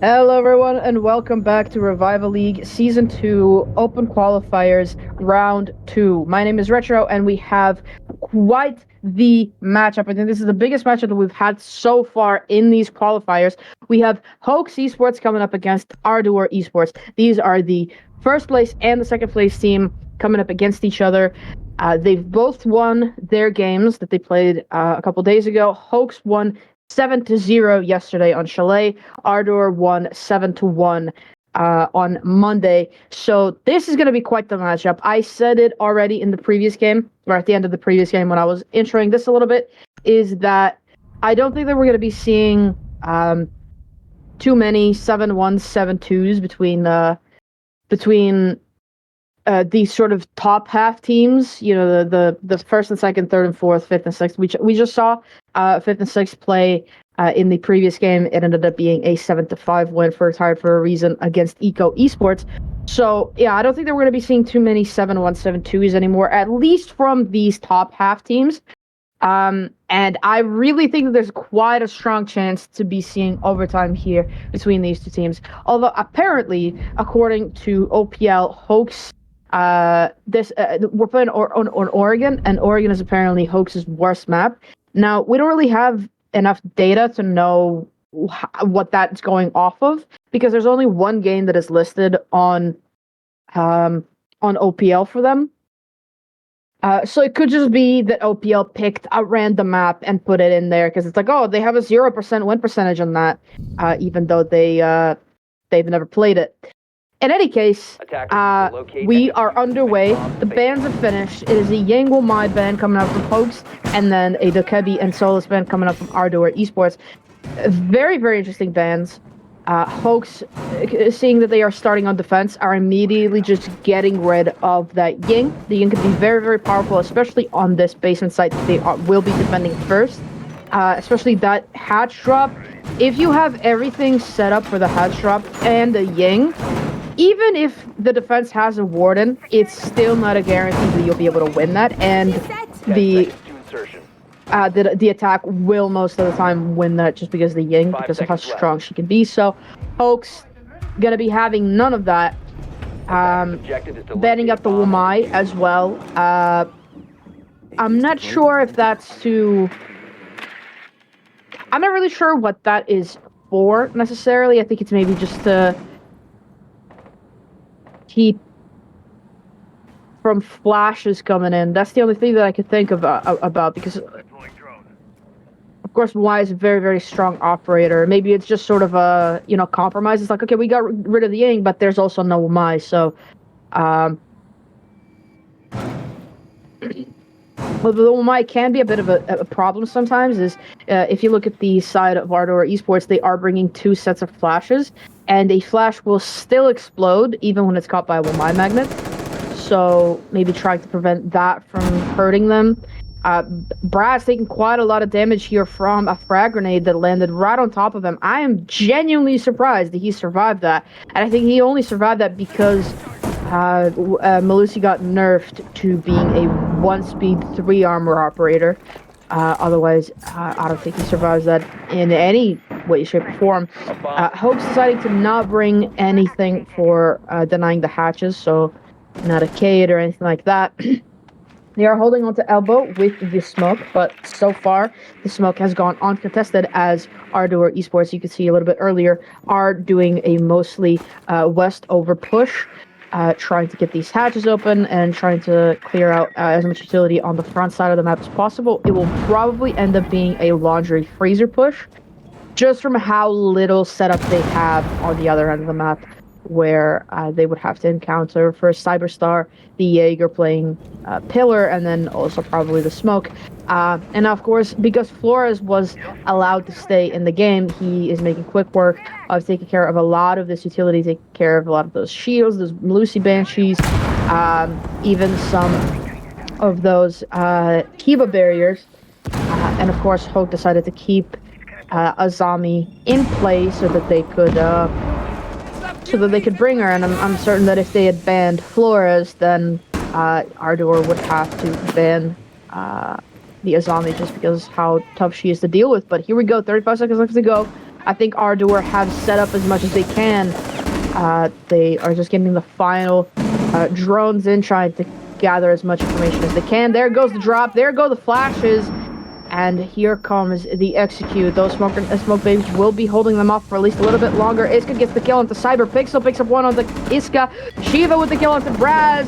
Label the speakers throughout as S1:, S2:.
S1: Hello, everyone, and welcome back to Revival League Season 2 Open Qualifiers Round 2. My name is Retro, and we have quite the matchup. I think this is the biggest matchup that we've had so far in these qualifiers. We have HOAX Esports coming up against ARDOUR Esports. These are the first place and the second place team coming up against each other. They've both won their games that they played a couple days ago. HOAX won 7-0 yesterday on Chalet. ARDOUR won 7-1 on Monday. So this is going to be quite the matchup. I said it already in the previous game, or at the end of the previous game when I was introing this a little bit, is that I don't think that we're going to be seeing too many 7-1s, 7-2s between these sort of top half teams, you know, the first and second, third and fourth, fifth and sixth. We just saw fifth and sixth play in the previous game. It ended up being a 7-5 win for Tired for a Reason against Eco Esports. So yeah, I don't think that we're going to be seeing too many 7-1, 7-2s anymore, at least from these top half teams. And I really think that there's quite a strong chance to be seeing overtime here between these two teams. Although apparently, according to OPL, HOAX. We're playing on Oregon, and Oregon is apparently HOAX's worst map. Now, we don't really have enough data to know what that's going off of, because there's only one game that is listed on OPL for them. So it could just be that OPL picked a random map and put it in there, because it's like, oh, they have a 0% win percentage on that, even though they've never played it. In any case, we are underway. The bands have finished. It is a Yang Will My band coming up from HOAX, and then a Dokebi and Solus band coming up from ARDOUR Esports. Very, very interesting bands. HOAX, seeing that they are starting on defense, are immediately just getting rid of that Ying. The Ying can be very, very powerful, especially on this basement site that they will be defending first. Especially that hatch drop. If you have everything set up for the hatch drop and the Ying, even if the defense has a warden, it's still not a guarantee that you'll be able to win that, and the attack will most of the time win that just because of the Ying, because of how strong she can be. So HOAX gonna be having none of that. Banning up the Wumai as well. I'm not sure if that's to... I'm not really sure what that is for, necessarily. I think it's maybe just to keep from flashes coming in. That's the only thing that I could think of about, because of course Y is a very, very strong operator. Maybe it's just sort of a, you know, compromise. It's like, okay, we got rid of the Ying, but there's also no Y, so but the Y can be a bit of a problem sometimes. Is if you look at the side of ARDOUR Esports, they are bringing two sets of flashes, and a flash will still explode even when it's caught by a Y magnet. So maybe trying to prevent that from hurting them. Brad's taking quite a lot of damage here from a frag grenade that landed right on top of him. I am genuinely surprised that he survived that, and I think he only survived that because Malusi got nerfed to being a 1-speed 3-armor operator. Otherwise, I don't think he survives that in any way, shape, or form. HOAX deciding to not bring anything for denying the hatches, so not a Cade or anything like that. They are holding on to Elbow with the smoke, but so far, the smoke has gone uncontested, as ARDOUR Esports, you can see a little bit earlier, are doing a mostly west over push. Trying to get these hatches open and trying to clear out as much utility on the front side of the map as possible. It will probably end up being a laundry freezer push, just from how little setup they have on the other end of the map, where they would have to encounter first Cyberstar, the Jaeger playing Pillar, and then also probably the Smoke. And of course, because Flores was allowed to stay in the game, he is making quick work of taking care of a lot of this utility, taking care of a lot of those shields, those Malusi Banshees, even some of those Kiba barriers. And of course, HOAX decided to keep Azami in play so that they could bring her, and I'm certain that if they had banned Flores, then ARDOUR would have to ban the Azami just because how tough she is to deal with. But here we go, 35 seconds left to go. I think ARDOUR have set up as much as they can. They are just getting the final drones in, trying to gather as much information as they can. There goes the drop. There go the flashes. And here comes the execute. Those smoke babies will be holding them off for at least a little bit longer. Iska gets the kill onto Cyber. Pixel picks up one on the Iska. Shiva with the kill onto Braz.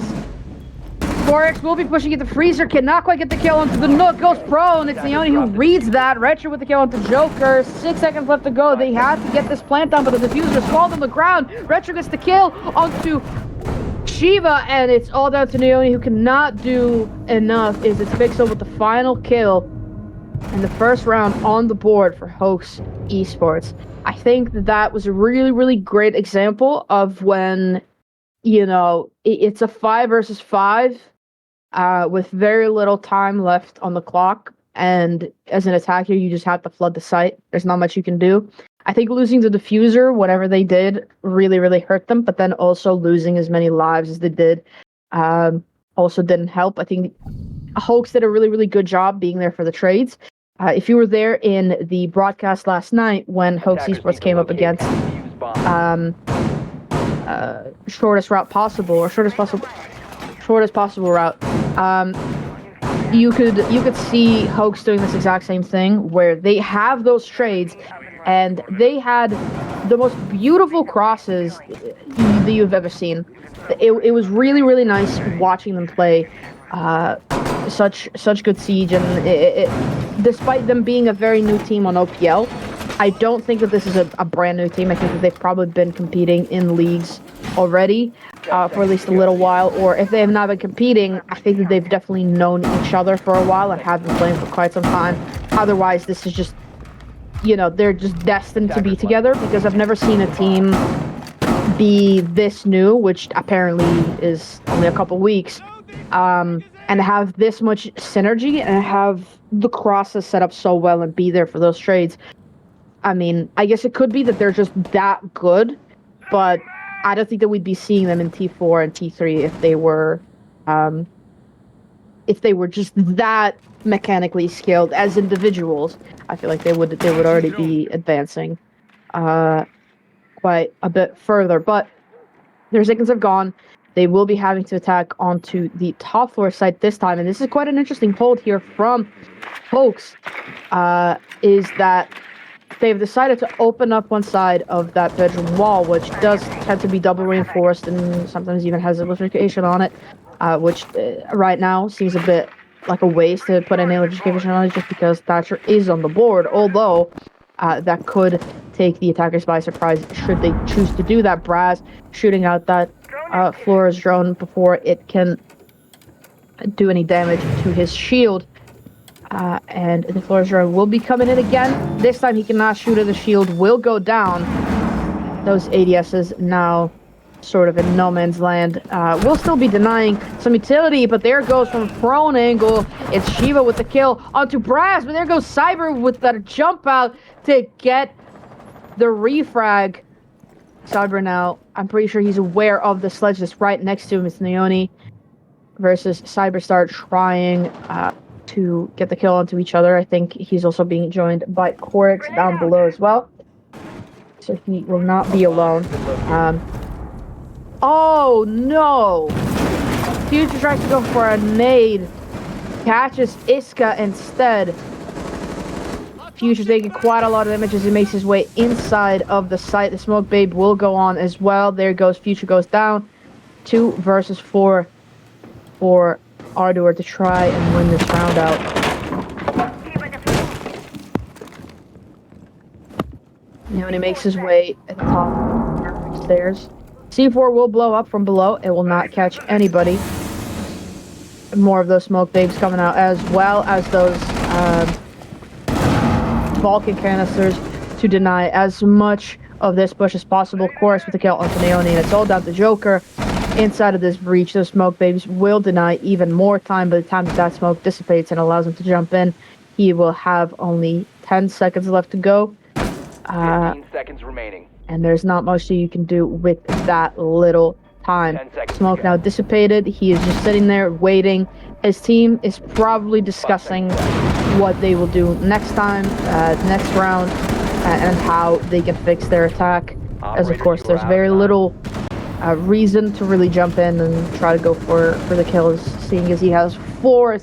S1: Forex will be pushing it. The Freezer cannot quite get the kill onto the Nook. Goes prone. It's Leone who reads that. Retro with the kill onto Joker. 6 seconds left to go. They have to get this plant down, but the diffuser is falling on the ground. Retro gets the kill onto Shiva, and it's all down to Leone, who cannot do enough. It's Pixel with the final kill in the first round on the board for HOAX Esports. I think that was a really, really great example of when, you know, it's a 5 versus 5 with very little time left on the clock. And as an attacker, you just have to flood the site. There's not much you can do. I think losing the diffuser, whatever they did, really, really hurt them. But then also losing as many lives as they did also didn't help. I think HOAX did a really, really good job being there for the trades. If you were there in the broadcast last night when HOAX Esports came up against shortest route possible, or shortest possible route, you could see HOAX doing this exact same thing, where they have those trades, and they had the most beautiful crosses that you've ever seen. It was really, really nice watching them play. Such good siege, and despite them being a very new team on OPL, I don't think that this is a brand new team. I think that they've probably been competing in leagues already for at least a little while, or if they have not been competing, I think that they've definitely known each other for a while and have been playing for quite some time. Otherwise, this is just, you know, they're just destined to be together, because I've never seen a team be this new, which apparently is only a couple weeks, and have this much synergy and have the crosses set up so well and be there for those trades. I mean, I guess it could be that they're just that good, but I don't think that we'd be seeing them in T4 and T3 if they were just that mechanically skilled as individuals. I feel like they would already be advancing quite a bit further. But their seconds have gone. They will be having to attack onto the top floor site this time, and this is quite an interesting hold here from HOAX, is that they've decided to open up one side of that bedroom wall, which does tend to be double reinforced and sometimes even has electrification on it, which right now seems a bit like a waste to put an electrification on it just because Thatcher is on the board, although that could take the attackers by surprise should they choose to do that. Braz shooting out that Flora's drone before it can do any damage to his shield. And the Flora's drone will be coming in again. This time he cannot shoot at the shield, will go down. Those ADSs now sort of in no man's land. Will still be denying some utility, but there goes from a prone angle. It's Shiva with the kill onto Braz, but there goes Cyber with that jump out to get the refrag. Cyber now, I'm pretty sure he's aware of the sledge that's right next to him. It's Leone versus Cyberstar trying to get the kill onto each other. I think he's also being joined by Corix down below as well, so he will not be alone. Oh no! Future tries to go for a nade, catches Iska instead. Future's taking quite a lot of damage as he makes his way inside of the site. The smoke babe will go on as well. There goes Future, goes down. 2 versus 4 for ARDOUR to try and win this round out. And when he makes his way at the top of the stairs, C4 will blow up from below. It will not catch anybody. More of those smoke babes coming out, as well as those Vulcan canisters to deny as much of this bush as possible. Of course, with the kill onto Leone, and it's all down to Joker. Inside of this breach, those smoke babes will deny even more time. By the time that smoke dissipates and allows him to jump in, he will have only 10 seconds left to go.
S2: 15 seconds remaining.
S1: And there's not much that you can do with that little time. Smoke now dissipated. He is just sitting there waiting. His team is probably discussing what they will do next time, next round. and how they can fix their attack. As of course, there's very little reason to really jump in and try to go for the kills, seeing as he has 4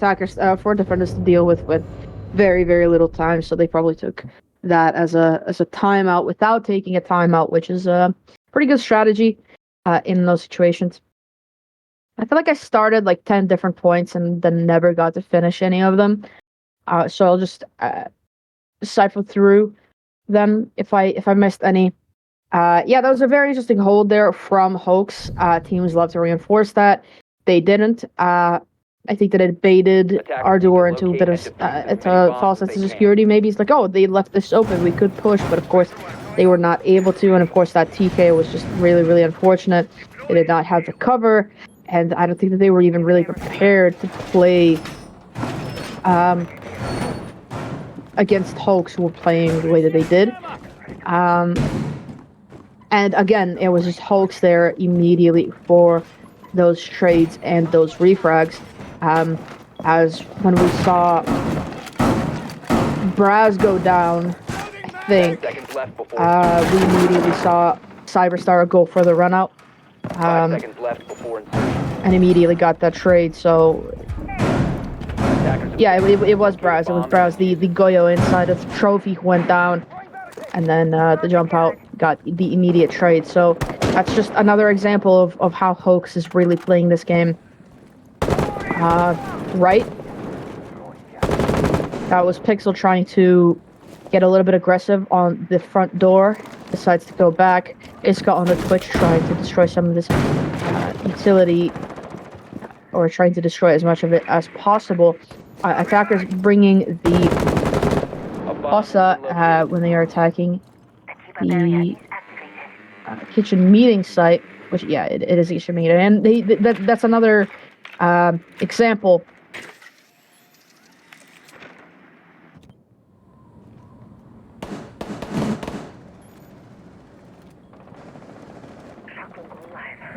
S1: defenders to deal with very, very little time. So they probably took that as a timeout without taking a timeout, which is a pretty good strategy in those situations. I feel like I started like 10 different points and then never got to finish any of them. So I'll just cipher through them if I missed any. Yeah, that was a very interesting hold there from HOAX. Teams love to reinforce that. They didn't. I think that it baited ARDOUR into a bit of a false sense of security. Maybe it's like, oh, they left this open, we could push, but of course they were not able to. And of course that TK was just really, really unfortunate. They did not have the cover, and I don't think that they were even really prepared to play against HOAX, who were playing the way that they did. And again, it was just HOAX there immediately for those trades and those refrags. As when we saw Braz go down, I think we immediately saw Cyberstar go for the run out. And immediately got that trade. So yeah, it was Braz. It was Braz, the Goyo inside of the trophy, who went down, and then the jump out got the immediate trade. So that's just another example of how HOAX is really playing this game. Right? That was Pixel trying to get a little bit aggressive on the front door. Decides to go back. Iska on the Twitch trying to destroy some of this utility, or trying to destroy as much of it as possible. Attackers bringing the Bossa when they are attacking the kitchen meeting site, which, yeah, it is a kitchen meeting. And that's another example.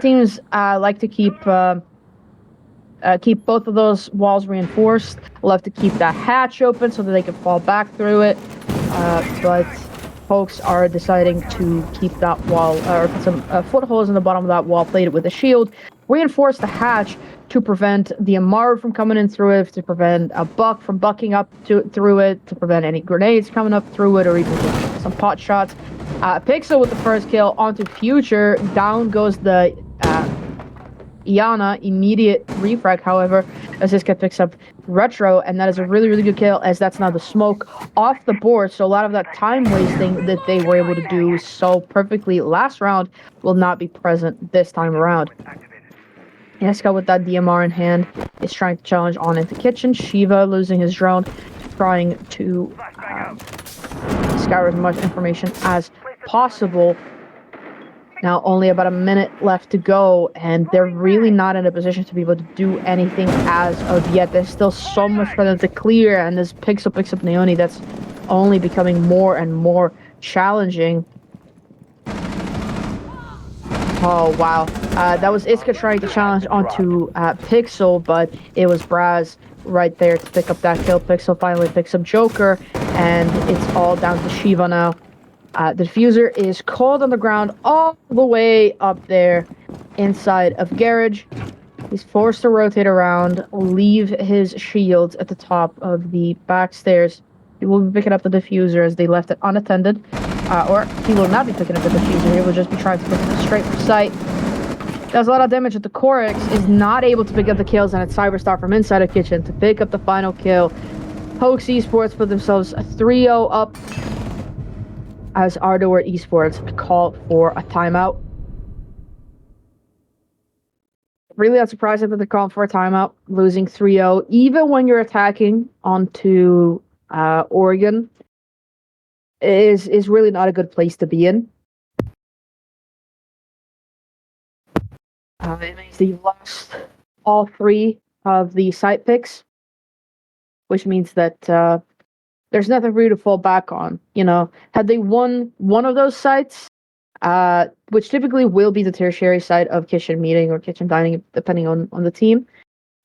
S1: Teams like to keep both of those walls reinforced. Love to keep that hatch open so that they can fall back through it. But folks are deciding to keep that wall, or put some footholds in the bottom of that wall, plate it with a shield, reinforce the hatch to prevent the Amaru from coming in through it, to prevent a Buck from bucking up through it, to prevent any grenades coming up through it, or even some pot shots. Pixel with the first kill onto Future. Down goes the Iana, immediate refrag, however, as this guy picks up Retro, and that is a really, really good kill, as that's now the smoke off the board. So a lot of that time wasting that they were able to do so perfectly last round will not be present this time around. Iska with that DMR in hand is trying to challenge on into kitchen. Shiva losing his drone, trying to scour as much information as possible. Now only about a minute left to go, and they're really not in a position to be able to do anything as of yet. There's still so much for them to clear, and this Pixel picks up Naoni. That's only becoming more and more challenging. Oh, wow. That was Iska trying to challenge onto Pixel, but it was Braz right there to pick up that kill. Pixel finally picks up Joker, and it's all down to Shiva now. The diffuser is cold on the ground all the way up there inside of Garage. He's forced to rotate around, leave his shields at the top of the back stairs. He will be picking up the diffuser as they left it unattended. Or he will not be picking up the diffuser. He will just be trying to put it straight for sight. Does a lot of damage, at the Corix is not able to pick up the kills, and it's Cyberstar from inside the kitchen to pick up the final kill. HOAX Esports put themselves a 3-0 up, as ARDOUR Esports called for a timeout. Really not surprising that they're calling for a timeout, losing 3-0, even when you're attacking onto Oregon, is really not a good place to be in. It means that you've lost all 3 of the site picks, which means that there's nothing for you to fall back on. You know, had they won one of those sites, which typically will be the tertiary site of kitchen meeting or kitchen dining, depending on the team,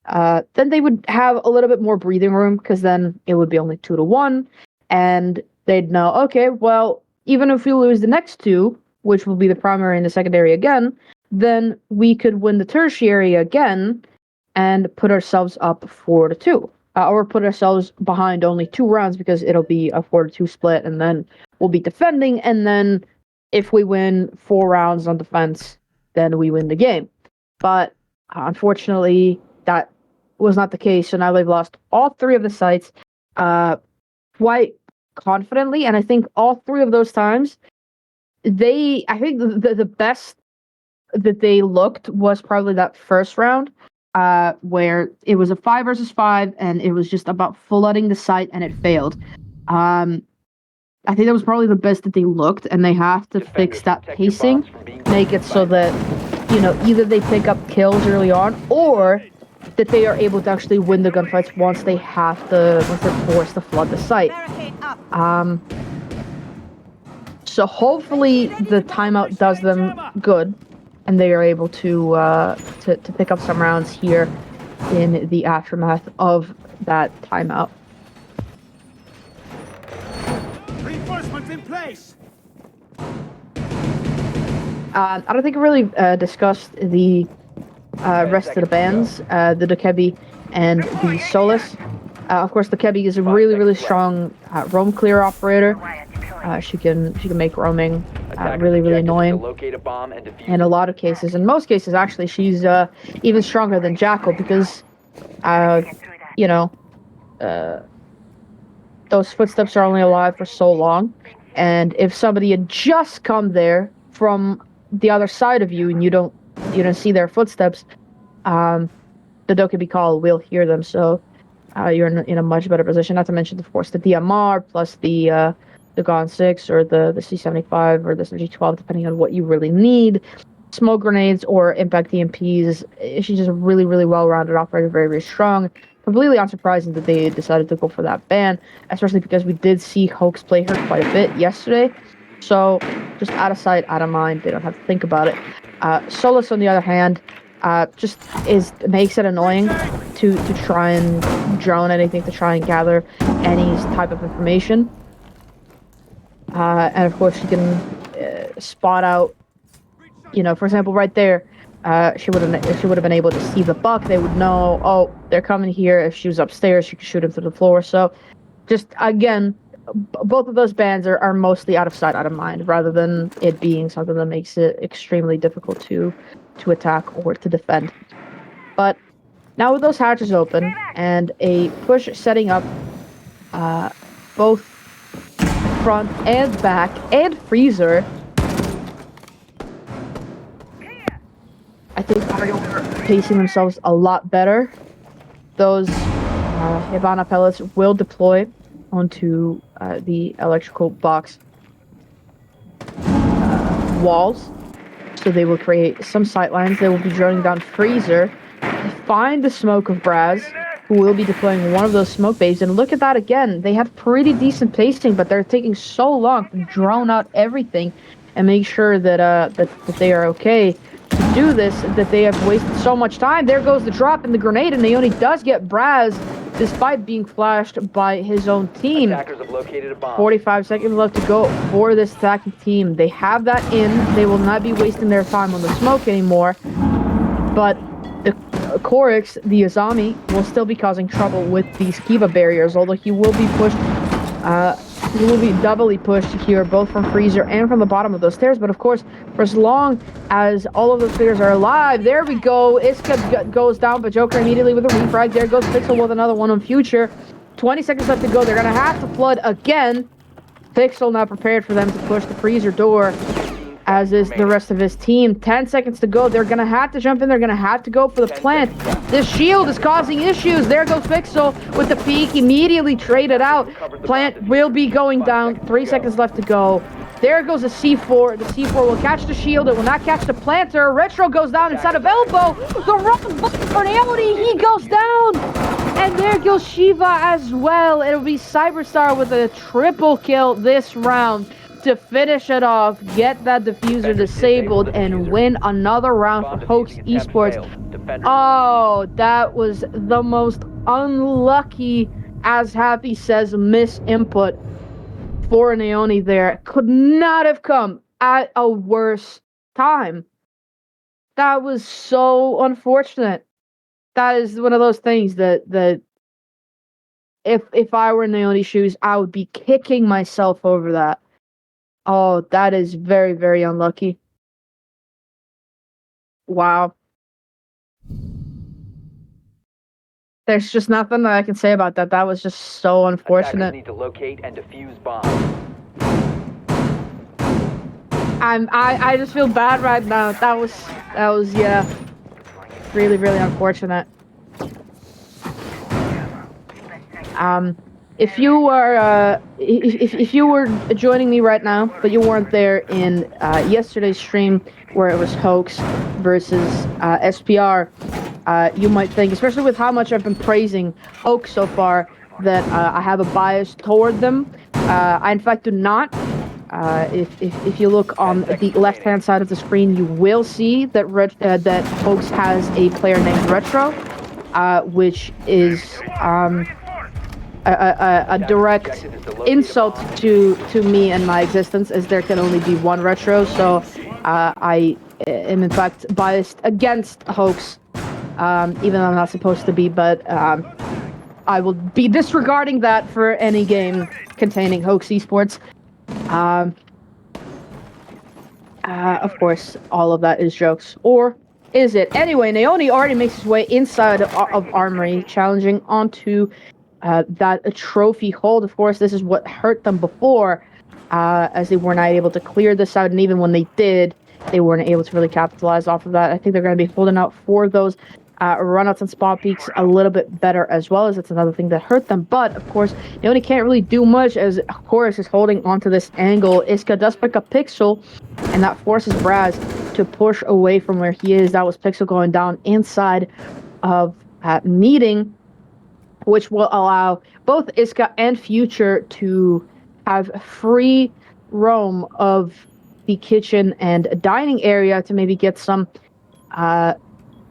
S1: then they would have a little bit more breathing room, because then it would be only 2-1, and they'd know, okay, well, even if we lose the next two, which will be the primary and the secondary again, then we could win the tertiary again and put ourselves up 4-2. Or put ourselves behind only 2 rounds because it'll be a 4-2 split, and then we'll be defending, and then if we win 4 rounds on defense, then we win the game. But unfortunately, that was not the case, so now they've lost all 3 of the sites quite confidently, and I think all 3 of those times, I think the best that they looked was probably that first round, where it was a 5 versus 5, and it was just about flooding the site, and it failed. I think that was probably the best that they looked, and they have to fix that pacing, make it so that, either they pick up kills early on, or that they are able to actually win the gunfights once they're forced to flood the site. So hopefully the timeout does them good, and they are able to pick up some rounds here in the aftermath of that timeout.
S3: Reinforcements in place.
S1: I don't think we really discussed the rest of the bands, the Dokebi and the Solus. Of course, the Dokebi is a really, really strong roam clear operator. She can make roaming really, really annoying. In a lot of cases, in most cases, actually, she's even stronger than Jackal because, those footsteps are only alive for so long, and if somebody had just come there from the other side of you and you don't see their footsteps, the Dokebi call will hear them, so you're in a much better position. Not to mention, of course, the DMR plus the GON 6 or the C75 or the G12, depending on what you really need. Smoke grenades or impact EMPs. She's just a really, really well-rounded operator, very, very strong. Completely unsurprising that they decided to go for that ban, especially because we did see HOAX play her quite a bit yesterday. So, just out of sight, out of mind. They don't have to think about it. Solus, on the other hand, just makes it annoying to try and drone anything, to try and gather any type of information. And of course, she can spot out, for example, right there. If she would have been able to see the buck, they would know, oh, they're coming here. If she was upstairs, she could shoot him through the floor. So, just again, both of those bans are mostly out of sight, out of mind, rather than it being something that makes it extremely difficult to attack or to defend. But now with those hatches open and a push setting up, both front and back and freezer, I think ARDOUR are pacing themselves a lot better. Those Hibana pellets will deploy onto the electrical box walls, so they will create some sightlines. They will be droning down freezer to find the smoke of Braz, who will be deploying one of those smoke bays. And look at that again. They have pretty decent pacing, but they're taking so long to drone out everything and make sure that they are okay to do this, that they have wasted so much time. There goes the drop in the grenade, and Naoni does get Braz, despite being flashed by his own team. 45 seconds left to go for this attacking team. They have that in. They will not be wasting their time on the smoke anymore. But the Korix, the Azami, will still be causing trouble with these Kiva barriers, although he will be pushed. He will be doubly pushed here, both from freezer and from the bottom of those stairs. But of course, for as long as all of those players are alive, there we go. Iska goes down, but Joker immediately with a refrag. There goes Pixel with another one on future. 20 seconds left to go. They're going to have to flood again. Pixel not prepared for them to push the freezer door, as is the rest of his team. 10 seconds to go. They're going to have to jump in. They're going to have to go for the plant. This shield is causing issues. There goes Pixel with the peek. Immediately traded out. Plant will be going down. 3 seconds left to go. There goes a C4. The C4 will catch the shield. It will not catch the planter. Retro goes down inside of elbow. The wrong button for Naoni. He goes down. And there goes Shiva as well. It'll be Cyberstar with a triple kill this round to finish it off, get that diffuser disabled, and win another round for HOAX Esports. Oh, that was the most unlucky, as Happy says, miss input for Naoni there could not have come at a worse time. That was so unfortunate. That is one of those things that if I were in Naoni's shoes, I would be kicking myself over that. Oh, that is very, very unlucky. Wow. There's just nothing that I can say about that. That was just so unfortunate.
S2: Attackers need to locate and defuse bombs.
S1: I just feel bad right now. That was yeah, really, really unfortunate. If you were if you were joining me right now, but you weren't there in yesterday's stream where it was HOAX versus SPR, you might think, especially with how much I've been praising HOAX so far, that I have a bias toward them. I in fact do not. If you look on the left-hand side of the screen, you will see that that HOAX has a player named Retro, which is a direct insult to me and my existence, as there can only be one Retro. So I am in fact biased against HOAX, even though I'm not supposed to be. But I will be disregarding that for any game containing HOAX esports. Of course, all of that is jokes. Or is it? Anyway, Naoni already makes his way inside of Armory, challenging onto that trophy hold. Of course, this is what hurt them before, as they were not able to clear this out, and even when they did, they weren't able to really capitalize off of that. I think they're going to be holding out for those runouts and spot peaks a little bit better as well, as it's another thing that hurt them. But of course, they only can't really do much, as of course is holding onto this angle. Iska does pick up Pixel, and that forces Braz to push away from where he is. That was Pixel going down inside of meeting, which will allow both Iska and Future to have free roam of the kitchen and dining area to maybe get some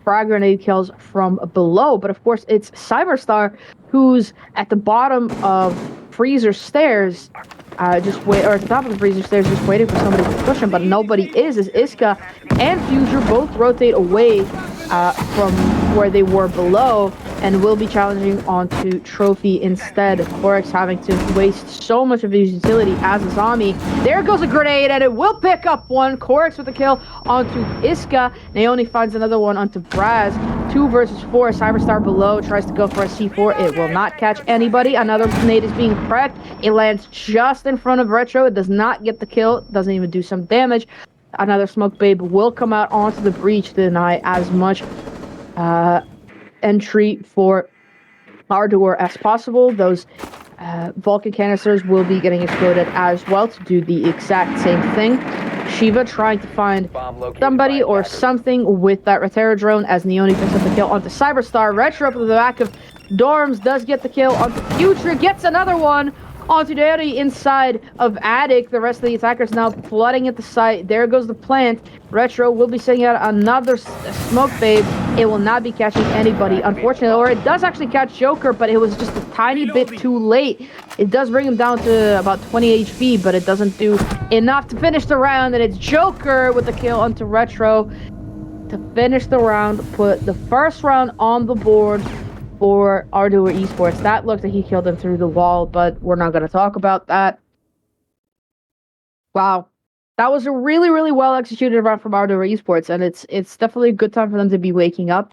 S1: frag grenade kills from below. But of course, it's Cyberstar who's at the bottom of Freezer stairs, or at the top of the Freezer stairs, just waiting for somebody to push him. But nobody is, as Iska and Future both rotate away from where they were below, and will be challenging onto Trophy instead. Corex having to waste so much of his utility as a zombie. There goes a grenade, and it will pick up one. Corex with a kill onto Iska. Naoni finds another one onto Braz. 2 versus 4. Cyberstar below tries to go for a C4. It will not catch anybody. Another grenade is being cracked. It lands just in front of Retro. It does not get the kill. Doesn't even do some damage. Another smoke babe will come out onto the breach to deny as much entry for ARDOUR as possible. Those Vulcan canisters will be getting exploded as well to do the exact same thing. Shiva trying to find somebody or something with that Retero drone, as Naoni picks up the kill onto Cyberstar. Retro up to the back of Dorms does get the kill onto Future, gets another one onto Naoni inside of Attic. The rest of the attackers now flooding at the site. There goes the plant. Retro will be sending out another smoke babe. It will not be catching anybody, unfortunately. Or it does actually catch Joker, but it was just a tiny bit too late. It does bring him down to about 20 HP, but it doesn't do enough to finish the round. And it's Joker with the kill onto Retro to finish the round, put the first round on the board for ARDOUR Esports. That looked like he killed him through the wall, but we're not going to talk about that. Wow. That was a really, really well executed round from ARDOUR Esports, and it's definitely a good time for them to be waking up.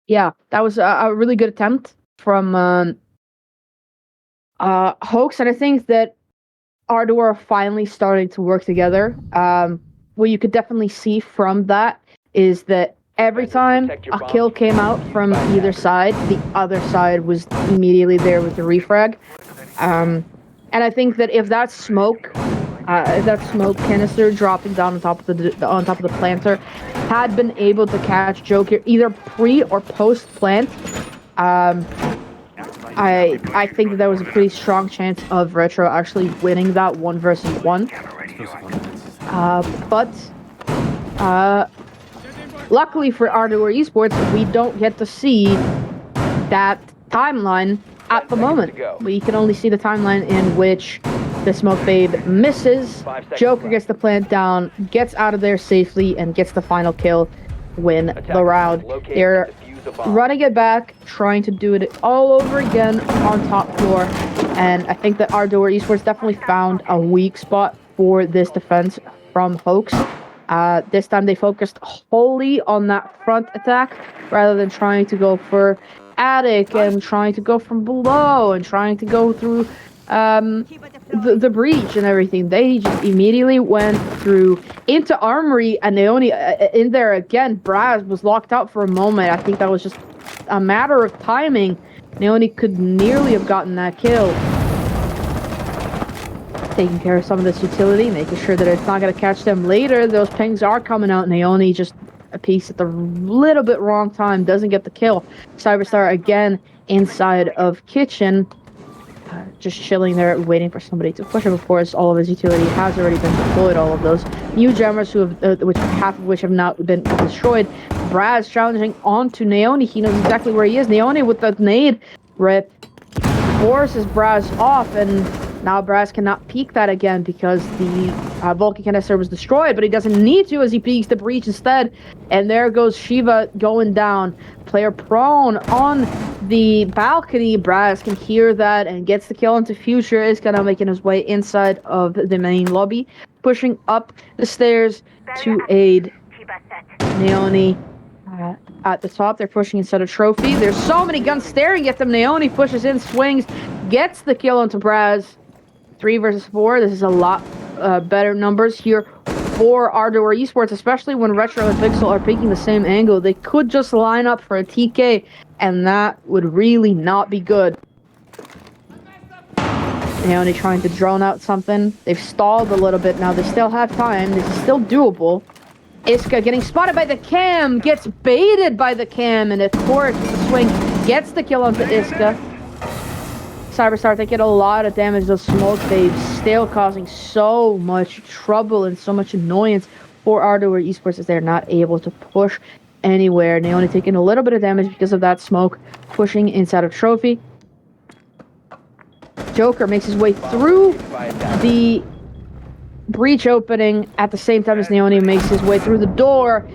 S1: Yeah, that was a really good attempt from HOAX, and I think that ARDOUR are finally starting to work together. What you could definitely see from that is that every time a kill came out from either side, the other side was immediately there with the refrag. And I think that if that smoke canister dropping down on top of the planter had been able to catch Joker either pre or post plant, I think that there was a pretty strong chance of Retro actually winning that 1 versus 1. But luckily for ARDOUR Esports, we don't get to see that timeline at the
S2: 10 seconds
S1: moment.
S2: to go.
S1: We can only see the timeline in which the Smoke Babe misses.
S2: 5 seconds
S1: Joker
S2: left.
S1: gets the plant down, gets out of there safely, and gets the final kill, win the
S2: Attackers
S1: round.
S2: must locate
S1: They're
S2: and defuse a bomb.
S1: running it back, trying to do it all over again on top floor. And I think that ARDOUR Esports definitely found a weak spot for this defense from HOAX. This time they focused wholly on that front attack rather than trying to go for attic and trying to go from below and trying to go through the breach and everything. They just immediately went through into armory, and they only in there again. Braz was locked out for a moment. I think that was just a matter of timing. Naoni could nearly have gotten that kill. Taking care of some of this utility, making sure that it's not going to catch them later. Those pings are coming out. Naoni just a piece at the little bit wrong time, doesn't get the kill. Cyberstar again inside of kitchen, just chilling there, waiting for somebody to push him. Of course, all of his utility has already been deployed. All of those new jammers, who have, which half of which have not been destroyed. Braz challenging onto Naoni. He knows exactly where he is. Naoni with the nade rip forces Braz off, and now Braz cannot peek that again because the Vulcan canister was destroyed, but he doesn't need to as he peeks the breach instead. And there goes Shiva going down. Player prone on the balcony. Braz can hear that and gets the kill into Future. Is kind of making his way inside of the main lobby, pushing up the stairs to aid Naoni. At the top, they're pushing inside a trophy. There's so many guns staring at them. Naoni pushes in, swings, gets the kill onto Braz. 3 versus 4. This is a lot better numbers here for ARDOUR Esports, especially when Retro and Pixel are picking the same angle. They could just line up for a TK, and that would really not be good. Naoni trying to drone out something. They've stalled a little bit now. They still have time. This is still doable. Iska getting spotted by the cam, gets baited by the cam, and of course with the swing gets the kill onto Iska. Cyberstar taking a lot of damage. Those smoke babes still causing so much trouble and so much annoyance for ARDOUR Esports as they're not able to push anywhere. Naoni taking a little bit of damage because of that smoke, pushing inside of trophy. Joker makes his way through the breach opening at the same time as Naoni makes his way through the door.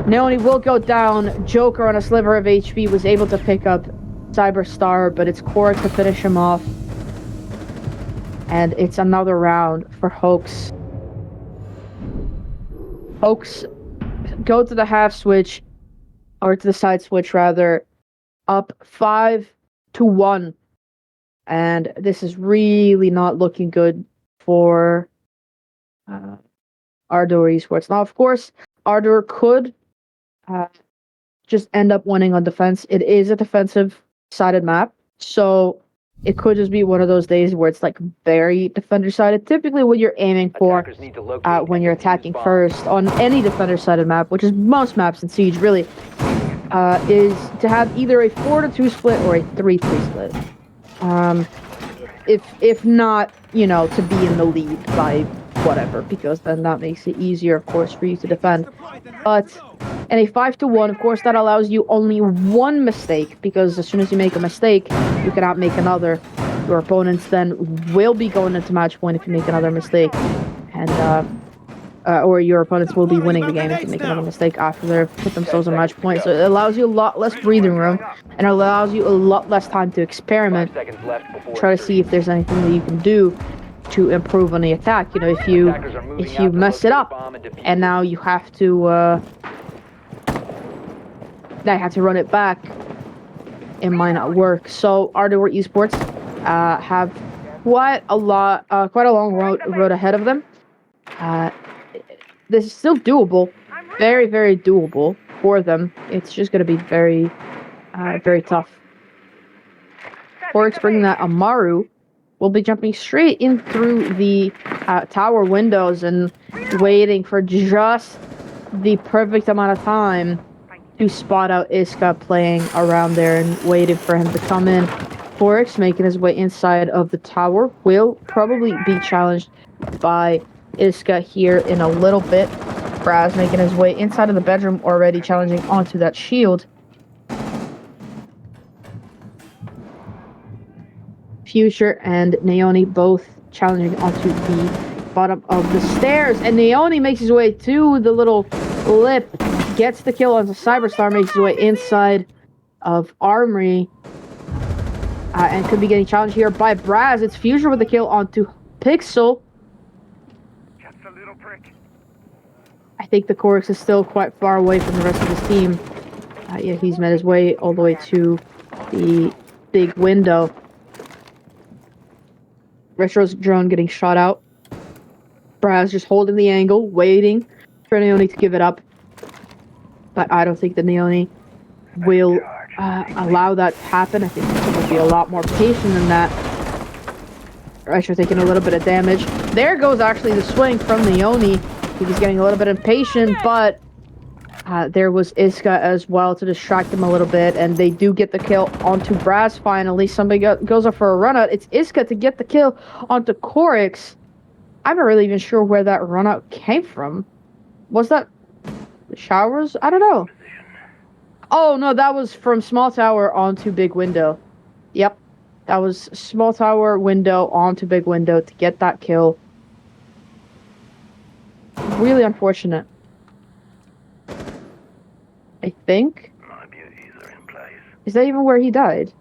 S1: Naoni will go down. Joker on a sliver of HP was able to pick up Cyberstar, but it's Core to finish him off. And it's another round for HOAX. HOAX go to the half switch, or to the side switch rather, up 5-1. And this is really not looking good for ARDOUR Esports. Now, of course, ARDOUR could just end up winning on defense. It is a defensive-sided map, so it could just be one of those days where it's like very defender-sided. Typically, what you're aiming for when you're attacking first on any defender-sided map, which is most maps in Siege, really, is to have either a 4-2 split or a 3-3 split. If not, you know, to be in the lead by whatever, because then that makes it easier, of course, for you to defend. But in a 5-1, of course, that allows you only one mistake, because as soon as you make a mistake, you cannot make another. Your opponents then will be going into match point if you make another mistake, and or your opponents will be winning the game if you make another mistake after they've put themselves on match point. So it allows you a lot less breathing room, and it allows you a lot less time to experiment, try to see if there's anything that you can do to improve on the attack. You know, if you mess it up and now you have to run it back, it might not work. So ARDOUR Esports have quite a long road ahead of them. This is still doable, very, very doable for them. It's just going to be very, very tough. HOAX bringing that Amaru will be jumping straight in through the tower windows and waiting for just the perfect amount of time to spot out Iska playing around there and waiting for him to come in. HOAX making his way inside of the tower will probably be challenged by Iska here in a little bit. Braz making his way inside of the bedroom already, challenging onto that shield. Future and Naoni both challenging onto the bottom of the stairs, and Naoni makes his way to the little lip, gets the kill onto Cyberstar, makes his way inside of Armory, and could be getting challenged here by Braz. It's Future with the kill onto Pixel.
S3: Just a little prick.
S1: I think the Chorix is still quite far away from the rest of his team. Yeah, he's made his way all the way to the big window. Retro's drone getting shot out. Braz just holding the angle, waiting for Naoni to give it up. But I don't think that Naoni will allow that to happen. I think he'll be a lot more patient than that. Retro taking a little bit of damage. There goes actually the swing from Naoni. He was getting a little bit impatient, but there was Iska as well to distract him a little bit, and they do get the kill onto Braz finally. Somebody goes up for a run out. It's Iska to get the kill onto Chorix. I'm not really even sure where that run out came from. Was that the showers? I don't know. Oh, no, that was from small tower onto big window. Yep. That was small tower window onto big window to get that kill. Really unfortunate. I think. Is that even where he died?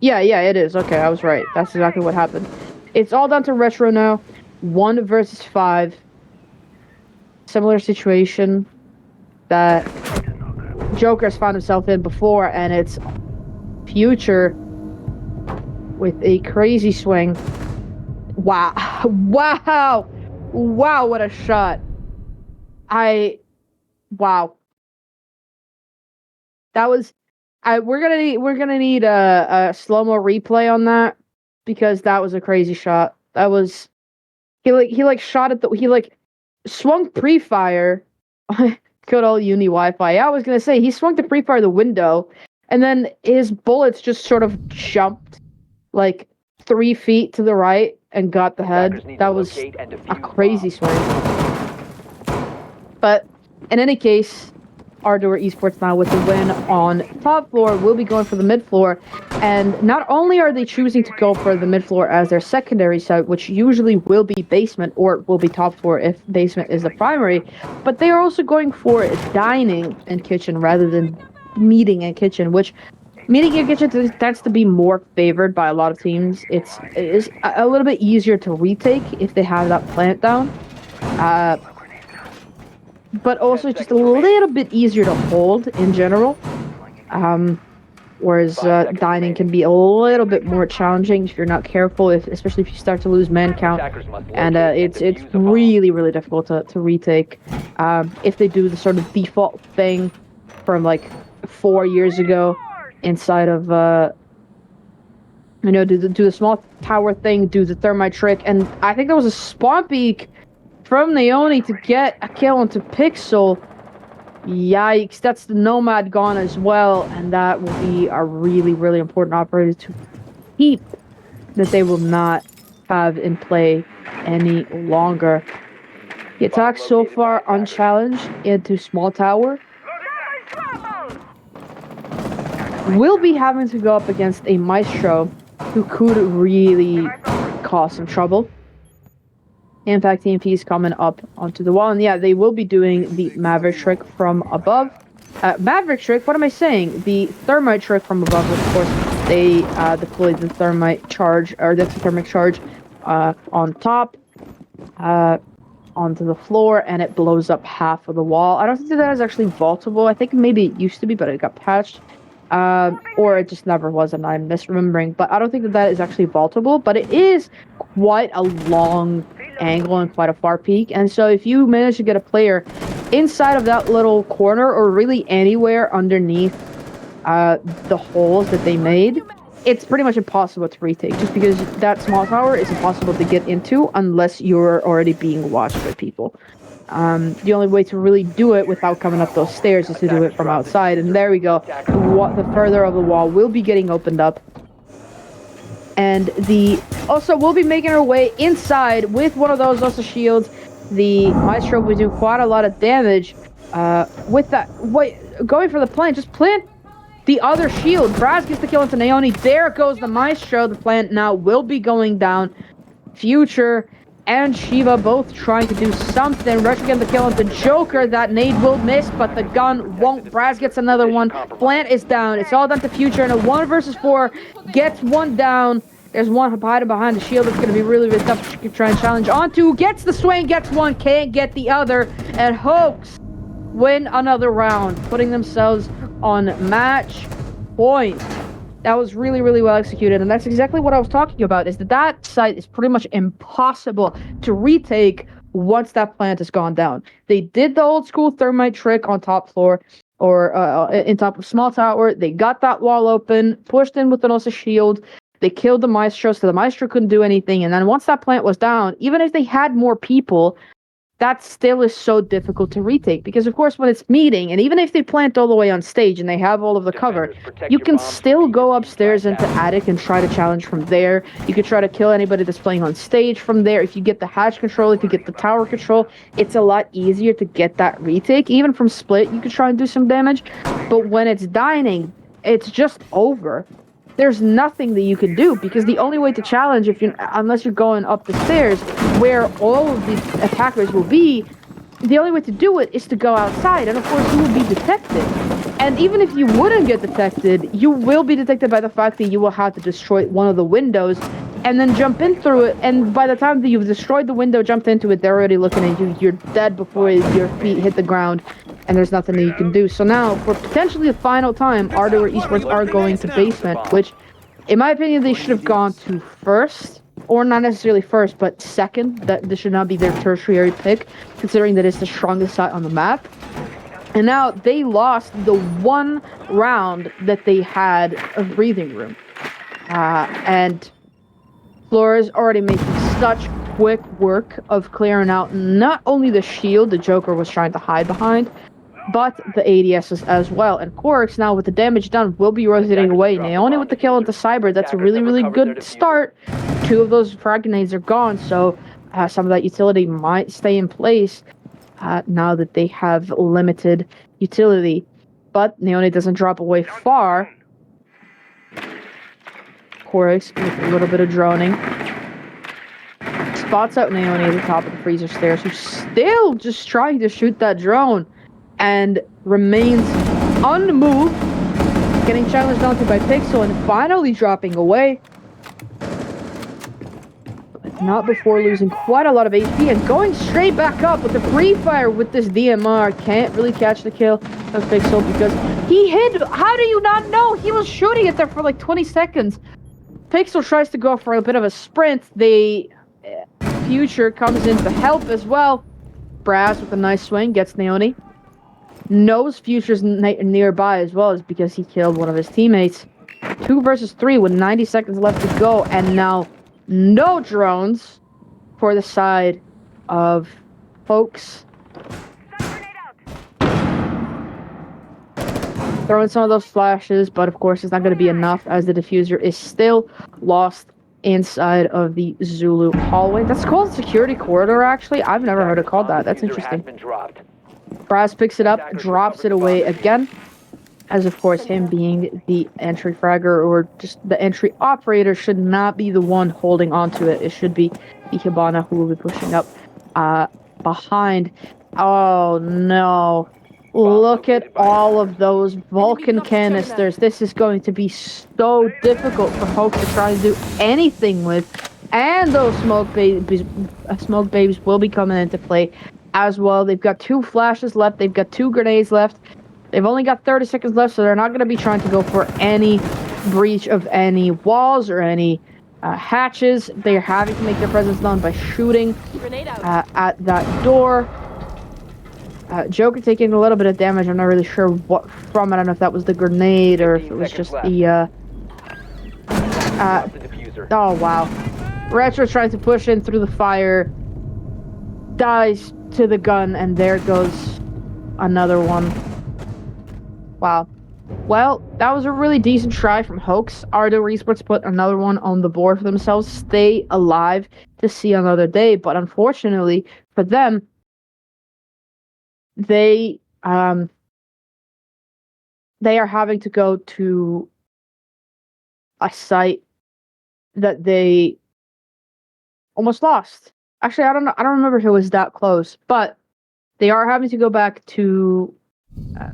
S1: Yeah, it is. Okay, I was right. That's exactly what happened. It's all down to Retro now. 1 versus 5. Similar situation that Joker's found himself in before, and it's Future with a crazy swing. Wow. Wow, what a shot. Wow. That was we're gonna need a slow-mo replay on that, because that was a crazy shot. That was he shot at he swung pre-fire. Good old uni Wi-Fi. Yeah, I was gonna say he swung to pre-fire the window, and then his bullets just sort of jumped like 3 feet to the right and got the head. That was a crazy swing. But in any case, ARDOUR Esports now with the win on top floor will be going for the mid floor, and not only are they choosing to go for the mid floor as their secondary site, which usually will be basement or will be top floor if basement is the primary, but they are also going for dining and kitchen rather than meeting and kitchen, which meeting and kitchen tends to be more favored by a lot of teams. It is a little bit easier to retake if they have that plant down. But also just a little bit easier to hold in general. Whereas dining can be a little bit more challenging if you're not careful, especially if you start to lose man count. And it's really, really difficult to retake. If they do the sort of default thing from like 4 years ago inside of, do the small tower thing, do the thermite trick. And I think there was a spawn peek from Naoni to get a kill onto Pixel. Yikes, that's the Nomad gone as well, and that will be a really, really important operator to keep, that they will not have in play any longer. The attack so far unchallenged into small tower. We'll be having to go up against a Maestro who could really cause some trouble. In fact, TMP is coming up onto the wall, and yeah, they will be doing the Maverick trick from above. Maverick trick, what am I saying? The thermite trick from above, of course, they deployed the thermite charge, or the thermic charge, on top, onto the floor, and it blows up half of the wall. I don't think that is actually vaultable. I think maybe it used to be, but it got patched. Or it just never was, and I'm misremembering. But I don't think that is actually vaultable, but it is quite a long angle and quite a far peak. And so if you manage to get a player inside of that little corner, or really anywhere underneath the holes that they made, it's pretty much impossible to retake, just because that small tower is impossible to get into unless you're already being watched by people. The only way to really do it without coming up those stairs is to do it from outside, and there we go. The further of the wall will be getting opened up. And also we'll be making our way inside with one of those also shields. The Maestro will do quite a lot of damage with that. Wait, going for the plant, just plant the other shield. Braz gets the kill into Naoni. There goes the Maestro. The plant now will be going down. Future and Shiva both trying to do something. Rush again the kill into Joker. That nade will miss, but the gun won't. Braz gets another one. Plant is down. It's all down to Future, and a 1 versus 4 gets one down. There's one hiding behind the shield. It's going to be really, really tough to try and challenge onto. Gets the swing, gets one, can't get the other, and HOAX win another round, putting themselves on match point. That was really, really well executed, and that's exactly what I was talking about, is that site is pretty much impossible to retake once that plant has gone down. They did the old school thermite trick on top floor, or in top of small tower. They got that wall open, pushed in with an also shield. They killed the Maestro, so the Maestro couldn't do anything, and then once that plant was down, even if they had more people, that still is so difficult to retake, because of course when it's meeting, and even if they plant all the way on stage and they have all of the cover, you can still go upstairs into attic and try to challenge from there. You could try to kill anybody that's playing on stage from there. If you get the hatch control, if you get the tower control, it's a lot easier to get that retake. Even from split, you could try and do some damage, but when it's dining, it's just over. There's nothing that you can do, because the only way to challenge, unless you're going up the stairs where all of the attackers will be, the only way to do it is to go outside, and of course you will be detected. And even if you wouldn't get detected, you will be detected by the fact that you will have to destroy one of the windows and then jump in through it, and by the time that you've destroyed the window, jumped into it, they're already looking at you. You're dead before your feet hit the ground, and there's nothing that you can do. So now, for potentially the final time, ARDOUR Esports are going to basement, which, in my opinion, they should have gone to first, or not necessarily first, but second. That this should not be their tertiary pick, considering that it's the strongest site on the map. And now they lost the one round that they had of breathing room, and Flores already making such quick work of clearing out not only the shield the Joker was trying to hide behind, but the ADSs as well. And Qualifier now, with the damage done, will be rotating away. Naoni with the kill into Cyber. That's a really, really good start. 2 of those frag grenades are gone, so some of that utility might stay in place now that they have limited utility. But Naoni doesn't drop away far. Qualifier with a little bit of droning spots out Naoni at the top of the freezer stairs, who's still just trying to shoot that drone and remains unmoved, getting challenged onto by Pixel and finally dropping away. But not before losing quite a lot of HP and going straight back up with the free fire with this DMR. Can't really catch the kill of Pixel because he hid. How do you not know? He was shooting it there for like 20 seconds. Pixel tries to go for a bit of a sprint. The Future comes in to help as well. Braz with a nice swing gets Naoni. Knows Future's nearby as well, is because he killed one of his teammates. 2 versus 3 with 90 seconds left to go, and now no drones for the side of HOAX. Throwing some of those flashes, but of course it's not going to be enough, as the diffuser is still lost inside of the Zulu hallway. That's called security corridor, actually. I've never heard it called that. That's interesting. Braz picks it up, drops it away again, as of course him being the entry fragger, or just the entry operator, should not be the one holding onto it. It should be the Hibana who will be pushing up behind. Oh no. Look at all of those Vulcan canisters. This is going to be so difficult for HOAX to try to do anything with. And those smoke babies will be coming into play as well. They've got 2 flashes left. They've got 2 grenades left. They've only got 30 seconds left, so they're not going to be trying to go for any breach of any walls or any hatches. They're having to make their presence known by shooting at that door. Joker taking a little bit of damage. I'm not really sure what from it. I don't know if that was the grenade or if it was just the oh wow. Retro trying to push in through the fire. Dies to the gun, and there goes another one. Wow. Well, that was a really decent try from HOAX. ARDOUR Esports put another one on the board for themselves. Stay alive to see another day, but unfortunately for them, they they are having to go to a site that they almost lost. Actually, I don't know. I don't remember if it was that close, but they are having to go back to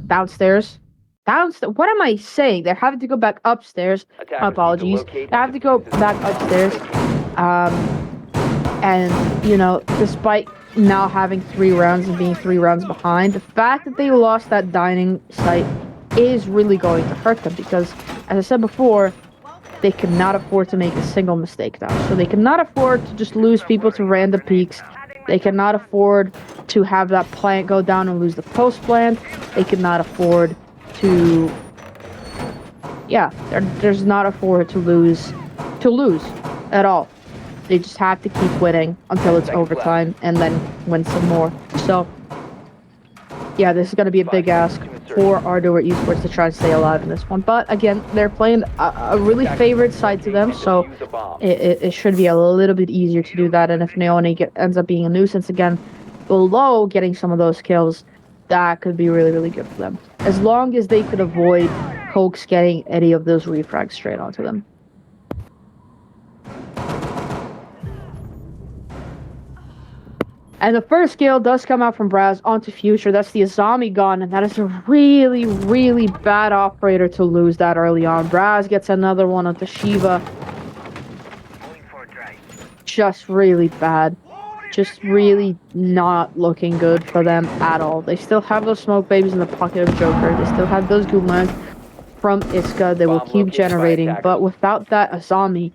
S1: downstairs. What am I saying? They're having to go back upstairs. My apologies. They have to go back upstairs. And despite now having 3 rounds and being 3 rounds behind, the fact that they lost that dining site is really going to hurt them because, as I said before, they cannot afford to make a single mistake now. So they cannot afford to just lose people to random peaks. They cannot afford to have that plant go down and lose the post plant. They cannot afford to... Yeah, there's not afford to lose at all. They just have to keep winning until it's overtime and then win some more. So, yeah, this is going to be a big ask for ARDOUR Esports to try and stay alive in this one. But, again, they're playing a really favored side to them, so it should be a little bit easier to do that. And if Neoni ends up being a nuisance again below getting some of those kills, that could be really, really good for them. As long as they could avoid HOAX getting any of those refrags straight onto them. And the first kill does come out from Braz onto Future. That's the Azami gun, and that is a really, really bad operator to lose that early on. Braz gets another one onto Shiva. Just really bad. Just really not looking good for them at all. They still have those smoke babies in the pocket of Joker. They still have those Gumas from Iska. They will keep generating, but without that Azami,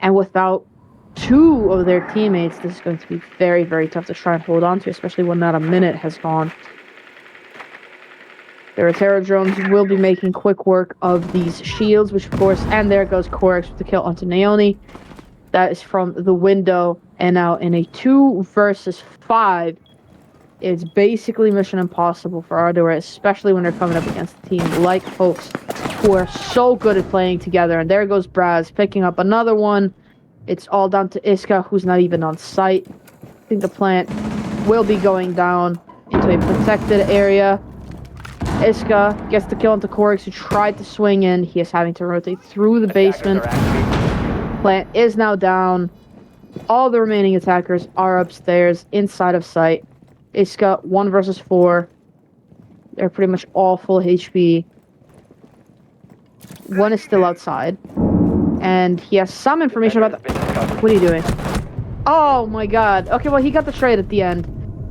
S1: and without 2 of their teammates, this is going to be very, very tough to try and hold on to, especially when not a minute has gone. Their Terror drones will be making quick work of these shields, which of course, and there goes Corex with the kill onto Neoni. That is from the window, and now in a 2 versus 5, it's basically mission impossible for ARDOUR, especially when they're coming up against a team like HOAX, who are so good at playing together. And there goes Braz, picking up another one. It's all down to Iska, who's not even on site. I think the plant will be going down into a protected area. Iska gets the kill onto Corex, who tried to swing in. He is having to rotate through the basement. Plant is now down. All the remaining attackers are upstairs, inside of sight. Iska, 1 versus 4. They're pretty much all full HP. One is still outside. And he has some information about the... What are you doing? Oh my god. Okay, well, he got the trade at the end.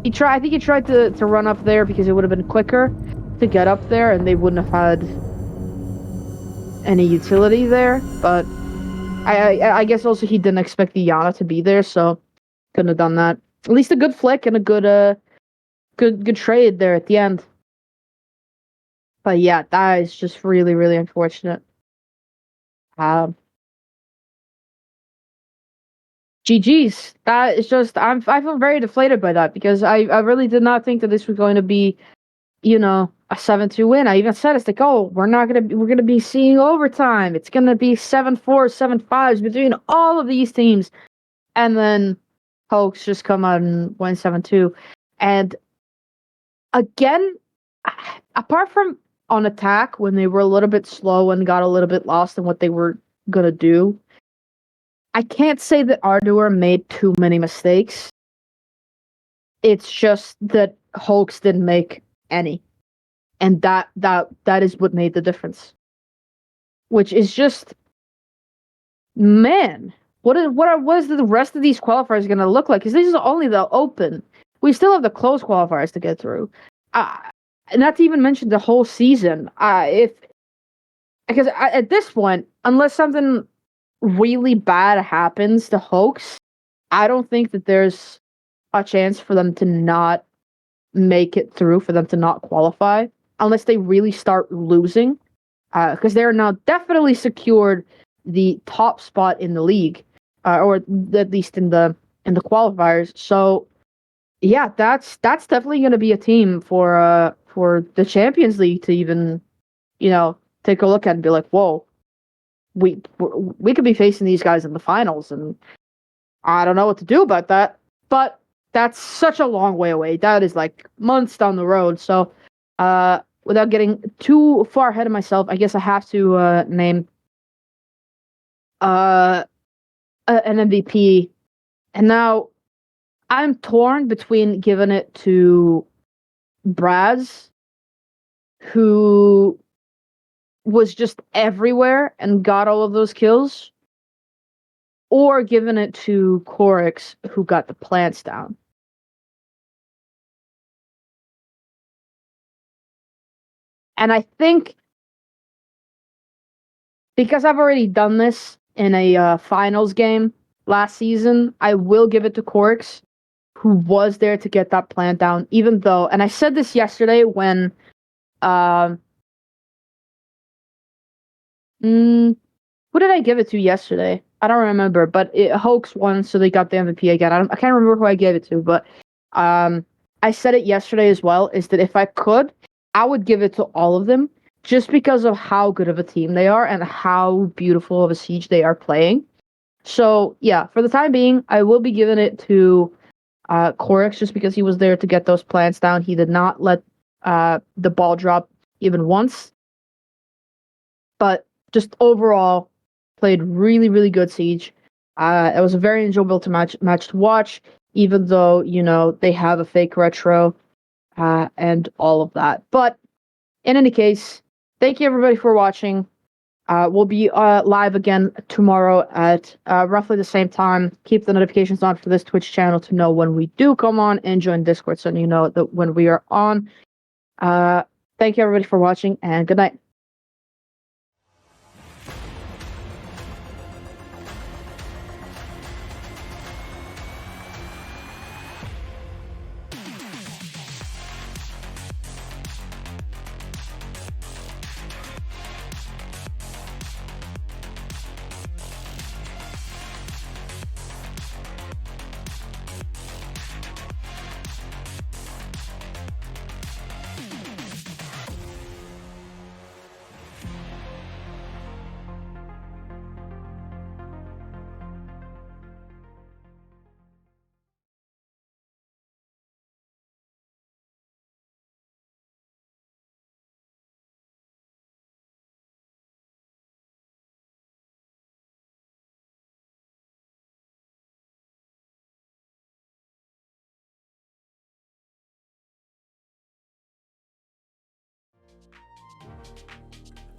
S1: I think he tried to run up there because it would have been quicker to get up there, and they wouldn't have had any utility there. But I guess also he didn't expect the Yana to be there, so couldn't have done that. At least a good flick and a good trade there at the end. But yeah, that is just really, really unfortunate. GG's. That is just I feel very deflated by that because I really did not think that this was going to be, a 7-2 win. I even said it's like, oh, we're gonna be seeing overtime. It's gonna be 7-4, 7-5s between all of these teams, and then HOAX just come out and win 7-2. And again, apart from on attack when they were a little bit slow and got a little bit lost in what they were gonna do, I can't say that ARDOUR made too many mistakes. It's just that HOAX didn't make any. And that is what made the difference. Which is just, man, what is the rest of these qualifiers going to look like? Because this is only the open. We still have the closed qualifiers to get through. Not to even mention the whole season. Because at this point, unless something really bad happens to HOAX, I don't think that there's a chance for them to not make it through, for them to not qualify, unless they really start losing, because they're now definitely secured the top spot in the league, or at least in the qualifiers. So yeah, that's definitely going to be a team for the Champions League to even take a look at and be like, whoa, we could be facing these guys in the finals, and I don't know what to do about that. But that's such a long way away. That is like months down the road. So without getting too far ahead of myself, I guess I have to name an MVP. And now I'm torn between giving it to Braz, who was just everywhere and got all of those kills, or giving it to Corix, who got the plants down. And I think because I've already done this in a finals game last season, I will give it to Corix, who was there to get that plant down, even though, and I said this yesterday when, who did I give it to yesterday? I don't remember, but HOAX won, so they got the MVP again. I can't remember who I gave it to, but I said it yesterday as well, is that if I could, I would give it to all of them, just because of how good of a team they are and how beautiful of a siege they are playing. So, yeah, for the time being, I will be giving it to Corix, just because he was there to get those plants down. He did not let the ball drop even once. But just overall, played really, really good siege. It was a very enjoyable match to watch, even though, they have a fake retro and all of that. But in any case, thank you everybody for watching. We'll be live again tomorrow at roughly the same time. Keep the notifications on for this Twitch channel to know when we do come on, and join Discord so you know that when we are on. Thank you everybody for watching, and good night.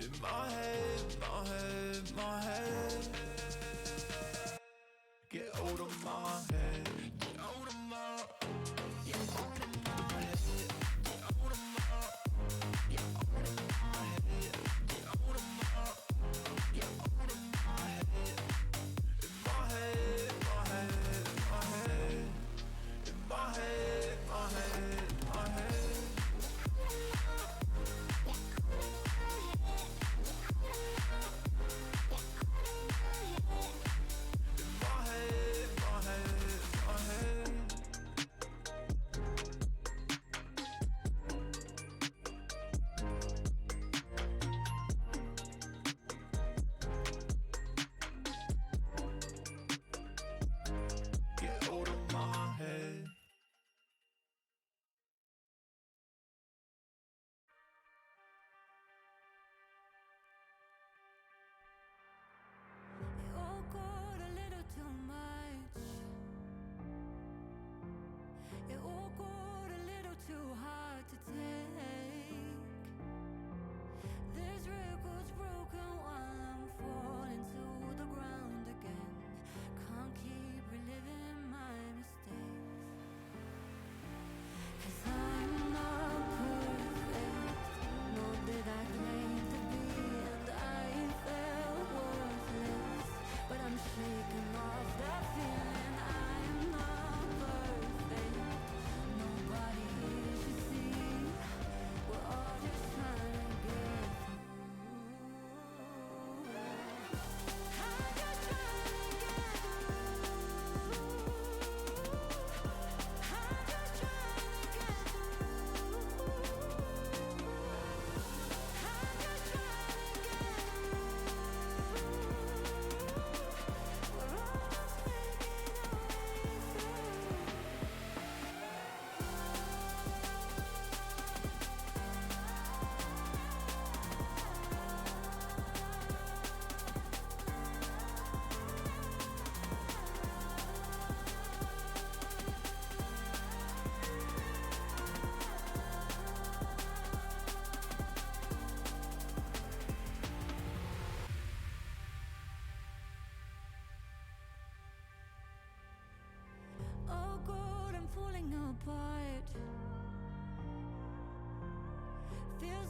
S4: In my head, get out of my head, get out of my, get out of my head, get out of my, get out of my head, get out of my, get out of my head. In my head, my head, my head, in my head, my head, my head. My head, my head, my head.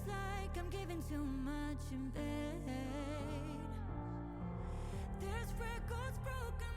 S4: Feels like I'm giving too much in vain. There's records broken